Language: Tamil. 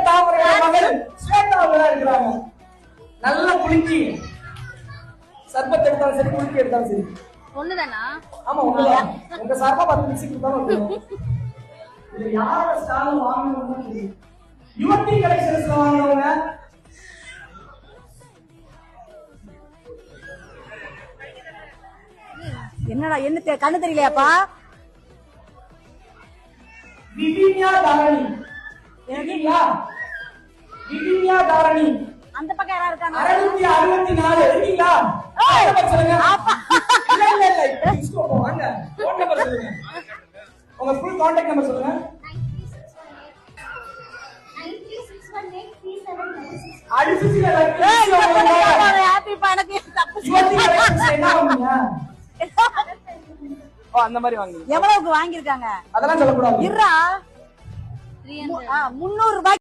தாமரை மகள் ஸ்வேதா இருக்கிறாங்க. நல்ல குளிக்கி சர்பத் எடுத்தாலும் சரி, குளிக்கி எடுத்தாலும் சரி ஒண்ணுதானா? ஆமா ஒண்ணுதான். உங்க சார்பா 10 மிக்ஸி கொடுத்தாலும் இது யாரோட ஸ்டால் வாங்கணும்னு யுவதி கலெக்ஷன்ஸ்ல வாங்குறவங்க என்னடா என்ன கண்ணு தெரியலையாப்பா? விவின்யா தாரணி. விவின்யா தாரணி அந்த பக்கம் யாரா இருக்காங்க? 664 இருக்கீங்களா? நம்பர் சொல்லுங்க. இல்ல இல்ல இல்ல டிஸ்கோ வாங்க. ஃபோன் நம்பர் சொல்லுங்க. உங்க ஃபுல் கான்டாக்ட் நம்பர் சொல்லுங்க. 9361833796. அடிச்சுல ஹேப்பி பணக்கு தப்பு யுவதி கலெக்ஷன்ஸ் என்ன வாங்குங்க? ஓ அந்த மாதிரி வாங்குங்க. எவ்வளவுக்கு வாங்கி இருக்காங்க? அதெல்லாம் சொல்ல கூடாது. இருடா 300 300 ரூபாய்